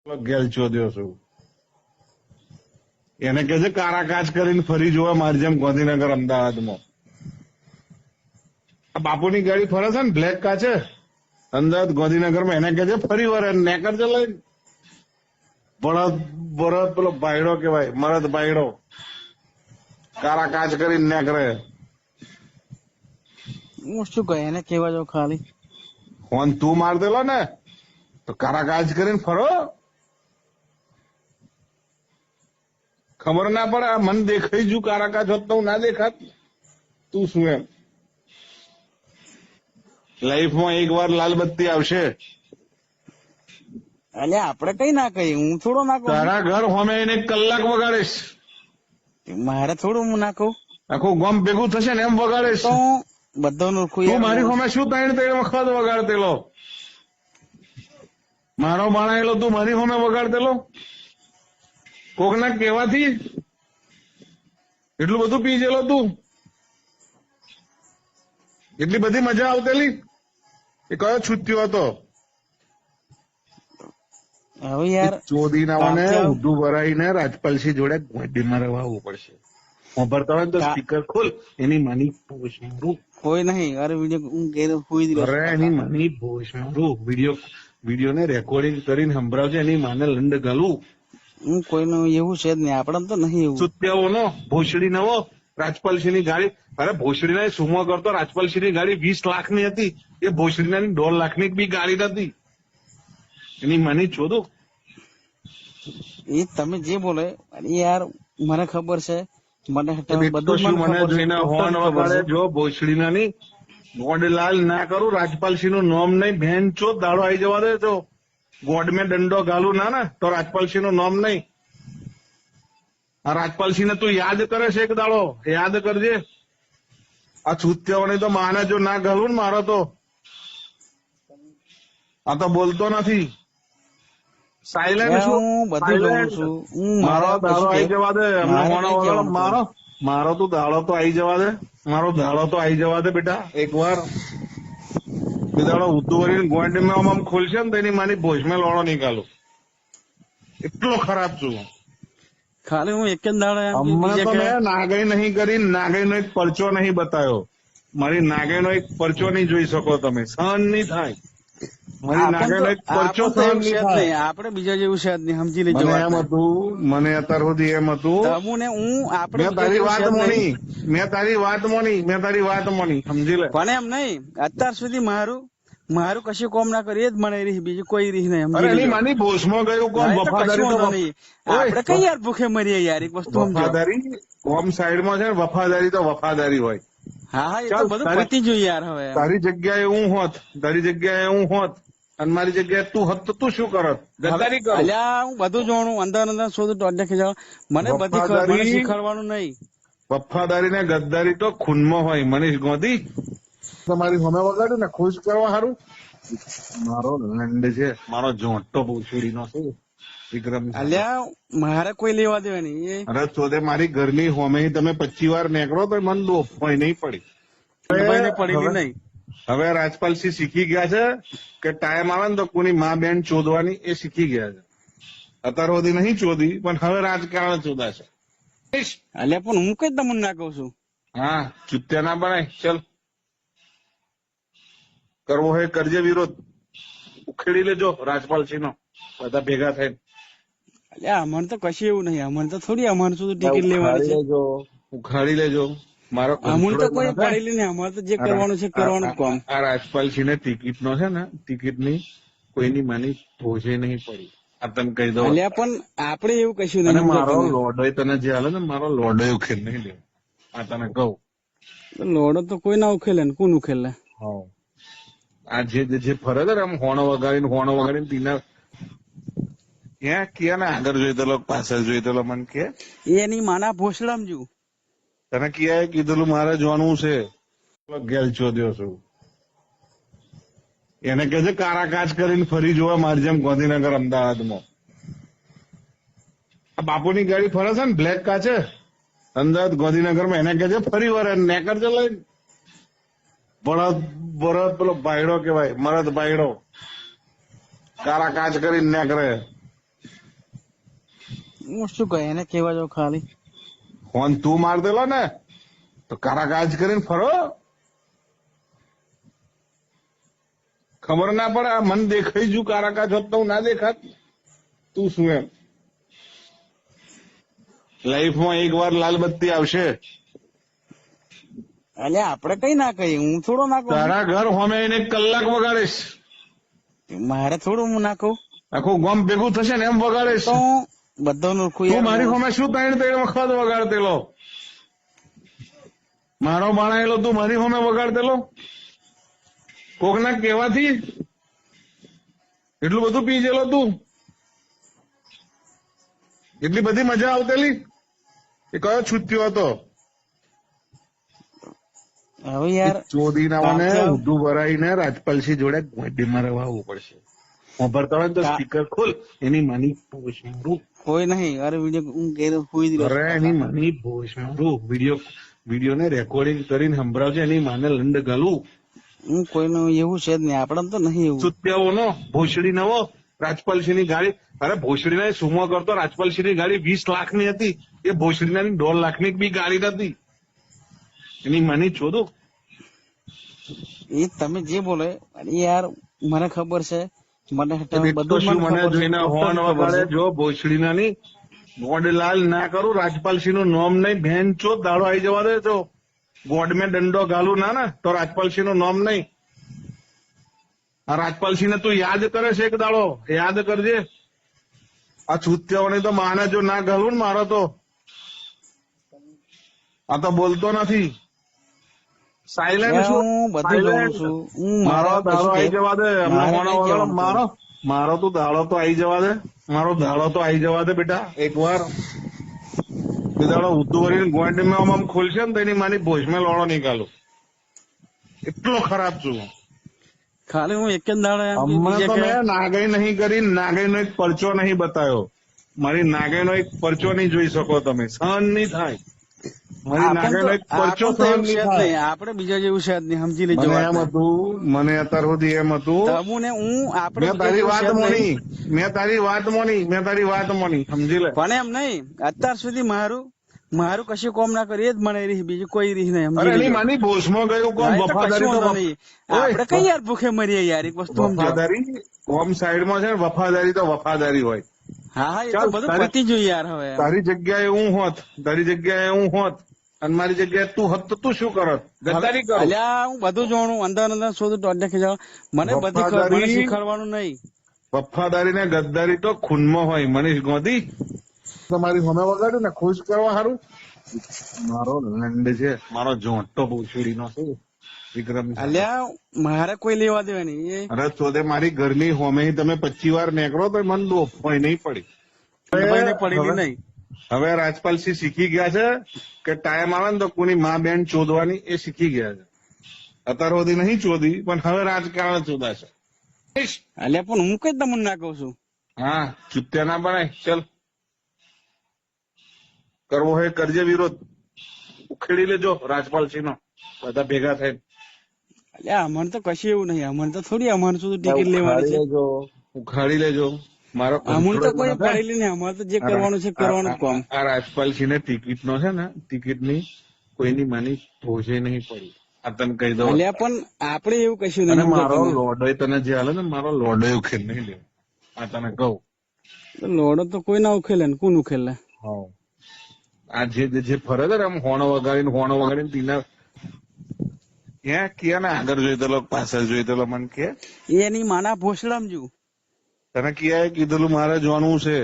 ગેલ ચોદ્યો છું એને કે છે કારા કાચ કરીને ફરી જોવા મારી જેમ ગાંધીનગર અમદાવાદમાં આ બાપુની ગાડી ફરે છે ને બ્લેક કાચે અમદાવાદ ગાંધીનગરમાં એને કે છે ફરી વાર નેકર છે લઈને બળદ બળદ પેલો ભાઈડો કેવાય મરદ ભાઈડો કારા કાચ કરીને નેકરે હું શું કહે એને કેવા જાવ ખાલી ફોન તું માર દેલો ને તો કારા કાચ કરીને ફરો ખબર ના પડે આ મન દેખાઈ જુ કારા કાચ હોત તો હું ના દેખાત તું શું એમ લાઈફમાં એક વાર લાલ બત્તી આવશે એટલે આપડે કઈ ના કહીએ હું થોડો ના કહું તારા ઘર હોમે એને કલાક વગાડીશ મારે થોડું હું ના કહું આખું ગામ ભેગું થશે ને એમ વગાડીશ તો બધાનું તું મારી હોમે શું ત્રણ વખત વગાડતેલો મારો બાણાયેલો તું મારી હોમે વગાડતેલો કોકના કેવાથી એટલું બધું પી ગયેલો તું એટલી બધી મજા આવતેલી એ કયો છૂટ્યો હતો હવે યાર ચોદી નાવાને ઉડું ભરાઈને રાજપાલસિંહ જોડે ગોડીમાં રહેવું પડશે વાપરતા હોય ને તો સ્પીકર ખોલ એની માની ભોજ મારું કોઈ નહીં અરે વિડીયો હું ઘેર હોઈ જ રહ્યો અરે એની માની ભોજ મારું વિડીયો ને રેકોર્ડિંગ કરીને સંભળાવજે એની માને લંડ ગાલું હું કોઈનું એવું છે જ નહીં આપડે તો નહીં એવું સુત્યાઓનો ભોસડી નવો રાજપાલસિંહ ની ગાડી અરે ભોસડી ના સુમો કરતો રાજપાલસિંહ ની ગાડી 20 લાખની હતી એ ભોસડી ના 1.5 લાખની બી ગાડી નથી એની માની ચોદો એ તમે જે બોલે યાર મને ખબર છે મને બધું મને જોઈને હોર્ન વગાડે જો ભોસડી ના ની ગોડલાલ ના કરું રાજપાલસિંહ નું નામ નહીં ભેન ચો દાડો આવી જવા દે તો ગોડ મેં દંડો ગાલું ના ને તો રાજપાલસિંહ નું નામ નહીં આ રાજપાલસિંહ ને તું યાદ કરે છે એક દાડો યાદ કરજે આ છૂત્યાઓની તો માને જો ના ગાલું ને મારો તો આ તો બોલતો નથી સાયલેન્ટ છું બધું જોઉં છું મારો દાડો આવી જવા દે મારો તું દાડો તો આવી જવા દે મારો દાડો તો આવી જવા દે બેટા એક વાર એ દાડો ઉતું કરીને ગોંડીમાં આમ ખોલશે ને તો એની માની ભોજમાં લોડો નીકાળું એટલો ખરાબ છું ખાલી હું એક જ દાડો હમણાં તો મેં નાગઈ નહીં કરી નાગઈ નો એક પરચો નહીં બતાવ્યો મારી નાગઈ નો એક પરચો નહીં જોઈ શકો તમે સહન નહીં થાય મારી નાગઈ નો એક પરચો સહન નહીં થાય આપડે બીજા જેવું છે જ નહીં સમજી લેજો એમ હતું મને અત્યાર સુધી એમ હતું મેં તારી વાત મોની સમજી લે પણ એમ નહીં અત્યાર સુધી મારું કશું કોમ ના કરી જ મને રહી બીજું કોઈ રહી નહીં એની માની ભોસમાં ગયું કોમ વફાદારી આપડે કઈ યાર ભૂખે મરીએ યાર એક વસ્તુ વફાદારી કોમ સાઈડમાં છે ને વફાદારી તો વફાદારી હોય હા એ તો બધું પતી જોઈએ યાર હવે તારી જગ્યાએ હું હોત અને મારી જગ્યાએ તું હોત તો તું શું કરત ગદ્દારી કર અલ્યા હું બધું જોણું અંદર શોધું ટોડે ખીજાવ મને બધી ખબર શીખવાડવાનું નહીં વફાદારી ને ગદ્દારી તો ખૂનમાં હોય મનીષ ગોંધી તમારી હોમે વગાડ્યું ને ખુશ કરવા સારું મારો લંડ છે મારો જોંટો ભૂસડી નો છે વિક્રમ અલ્યા મારે કોઈ લેવા દેવા નહીં અરે ચોદે મારી ઘરની હોમે તમે 25 વાર નીકળો તો મને ડોફોય નહીં પડી પડેલી નહીં હવે રાજપાલસિંહ શીખી ગયા છે કે ટાઈમ આવે ને તો કોની મા બેન ચોદવાની એ શીખી ગયા છે અત્યાર સુધી નહીં ચોદી પણ હવે રાજકારણ ચોદાશે અલ્યા પણ હું કઈ તમને ના કહું છું હા ચૂત્યા ના બનાય ચલ કરવો હોય કરજે વિરોધ ઉખેડી લેજો રાજપાલસિંહ નો બધા ભેગા થઈને અલ્યા અમને તો કશું એવું નહીં અમને તો થોડી અમારે શું ટિકિટ લેવાની છે ઉખાડી લેજો મારો અમૂલ તો કોઈ પડેલી નહીં અમારે તો જે કરવાનું છે કરવાનું કામ આ રાજપાલસિંહ ને ટિકિટ નો છે ને ટિકિટ ની કોઈની માની ભોજે નહીં પડી આ તને કહી દઉં અલ્યા પણ આપડે એવું કશું નહીં મારો લોડોય તને જે હાલે ને મારો લોડોય ઉખેલ નહીં લે આ તને કહું લોડો તો કોઈ ના ઉખેલે ને કોણ ઉખેલે આ જે ફરે છે ને આમ હોણો વગાડીને તીના ક્યાં ક્યાં ને આગળ જોઈતેલો પાછળ જોઈતેલો મને કે એની માના ભોસડામ જુ તને ક્યાં કીધેલું મારે જોવાનું છે ગેલ ચોદ્યો છું એને કે છે કારા કાચ કરીને ફરી જોવા મારી જેમ ગાંધીનગર અમદાવાદમાં આ બાપુની ગાડી ફરે છે ને બ્લેક કાચે અમદાવાદ ગાંધીનગરમાં એને કે છે ફરી વાર નેકર છે લઈને બળદ પેલો ભાઈડો કેવાય મરદ ભાઈડો કારા કાચ કરીને નેકરે હું શું કહે એને કેવા જાવ ખાલી. ફોન તું માર દેલો ને તો કારાકાજ કરીને ફરો, ખબર ના પડે. આ મન દેખાઈ જુ કારાકાજ હોત તો હું ના દેખાત. તું શું એમ લાઈફમાં એક વાર લાલ બત્તી આવશે. અલ્યા આપડે કઈ ના કહીએ, હું થોડો ના કહું. તારા ઘર હોમે એને 1 કલાક વગાડીશ, મારે થોડું હું ના કહું. આખું ગામ ભેગું થશે ને એમ વગાડીશ. તો હું બધાનું તું મારી હોમે શું 3 વખત વગાડતેલો? મારો બાણાયેલો તું મારી હોમે વગાડતેલો કોકના કહેવાથી? એટલું બધું પી ગયેલો તું? એટલી બધી મજા આવતેલી? એ કયો છૂટ્યો હતો? હવે યાર ચોદી નાવાને કાકા- ઉધું ભરાઈને રાજપાલસિંહ જોડે ગોડીમાં રહેવું પડશે. વાપરતા હોય ને તો સ્પીકર ખોલ, એની માની ભોસમારું. કોઈ નહીં. અરે વિડીયો હું ઘેર હોઈ દીધો. અરે એની માની ભોસમારું. વિડીયો ને રેકોર્ડિંગ કરીને સંભળાવજે, એની માને લંડ ગાલું. હું કોઈનું એવું છે જ નહીં, આપડે તો નહીં એવું. સુત્યાઓનો ભોસડી નવો રાજપાલસિંહની ગાડી. અરે ભોસડીને સુમો કરતો રાજપાલસિંહની ગાડી 20 લાખની હતી, એ ભોસડીના 1.5 લાખની બી ગાડી નથી. એની માની ચોદું. એ તમે જે બોલે અરે યાર મને ખબર છે, મને બધું બધું મને જોઈને હોર્ન વગાડે જો ભોસડીના ની. ગોડલાલ ના કરું, રાજપાલસિંહ નું નામ નહીં, ભેન ચો દાડો આવી જવા દે. તો ગોડ મેં દંડો ગાલું ના ને તો રાજપાલસિંહ નું નામ નહીં. આ રાજપાલસિંહ ને તું યાદ કરે છે એક દાડો, યાદ કરજે. આ છૂત્યાઓની તો માને જો ના ગાલું ને મારો તો આ તો બોલતો નથી. સાયલેન્ટ હું બધું જોઉં છું. હું મારો દાડો આવી જવા દે. મારે નહીં કહેવાનું. મારો તું દાડો તો આવી જવા દે. મારો દાડો તો આવી જવા દે બેટા. એક વાર એ દાડો ઉતું કરીને ગોંડીમાં આમ ખોલશે ને તો એની માની ભોજમાં લોડો નીકાળું. એટલો ખરાબ છું. ખાલી હું એક જ દાડો એમ કે હમણાં બીજે તો કે મેં નાગાઈ નહીં કરી, નાગાઈનો એક પરચો નહીં બતાવ્યો. મારી નાગાઈનો એક પરચો નહીં જોઈ શકો તમે, સહન નહીં થાય. મારી નાગાઈનો એક પરચો સહન નહીં થાય. આપડે બીજા જેવું છે જ નહીં, સમજી લેજો. મને એમ હતું, મને અત્યાર સુધી એમ હતું. તમુને હું આપણે મેં તારી વાત મોની, મેં તારી વાત મોની, સમજી લે. પણ એમ નહીં, અત્યાર સુધી મારું કશું કોમ ના કરી, એ જ મને રહી, બીજું કોઈ રહી નહીં. અરે એની માની ભોસમાં ગયું કોમ. વફાદારી તો આપડે કઈ યાર ભૂખે મરીએ યાર, એક વસ્તુ સમજો. વફાદારી કોમ સાઈડમાં છે ને, વફાદારી તો વફાદારી હોય. હા હા, એ તો બધું પતી ગયું યાર. હવે તારી જગ્યાએ હું હોત અને મારી જગ્યાએ તું હોત તો તું શું કરત? ગદ્દારી કરો. અલ્યા હું બધું જોણું, અંદર શોધું, ટોડે ખીજાવ. મને બધી ખબર, મને શીખવાડવાનું નહીં. વફાદારી ને ગદ્દારી તો ખૂનમાં હોય. મનીષ ગોધી તમારી સામે વગાડ્યું ને ખુશ કરવા સારું. મારો લંડ છે, મારો જોંટો ભૂસડીનો છે વિક્રમ. અલ્યા મારે કોઈ લેવા દેવા નહીં. અરે ચોદે મારી ઘરની હોમે તમે 25 વાર નીકળો તો મને દોફોય નહીં પડી. પડી નહીં. હવે રાજપાલસિંહ શીખી ગયા છે કે ટાઈમ આવે ને તો કોની મા બેન ચોદવાની, એ શીખી ગયા છે. અત્યાર સુધી નહીં ચોદી, પણ હવે રાજકારણ ચોદાશે. અલ્યા પણ હું કઈ તમને ના કહું છું. હા, ચૂત્યા ના બનાય. ચલ, કરવો હોય કરજે વિરોધ, ઉખેડી લેજો રાજપાલસિંહ નો બધા ભેગા થઈને. અલ્યા અમારે તો કશું એવું નહીં, અમારે તો થોડી અમારે શું ટિકિટ લેવાની છે. ઉખાડી લેજો. મારો અમૂલ તો કોઈ પડેલી નહીં, અમારે તો જે કરવાનું છે કરવાનું જ કામ. આ રાજપાલસિંહ ને ટિકિટ નો છે ને, ટિકિટ ની કોઈની માની ભોજે નહીં પડી. આ તને કહી દઉં. અલ્યા પણ આપડે એવું કશું અને નહીં. મારો લોડોય તને જે હાલે ને, મારો લોડોય ઉખેલ નહીં લેવો. આ તને કહું. લોડો તો કોઈ ના ઉખેલે ને, કોણ ઉખેલે? આ જે ફરે છે ને આમ હોણો વગાડીને તીના ક્યાં ને આગળ જોઈતેલો પાછળ જોઈતેલો મને કે એની માના ભોસડામ જુ તને ક્યાં કીધેલું મારે જોવાનું છે.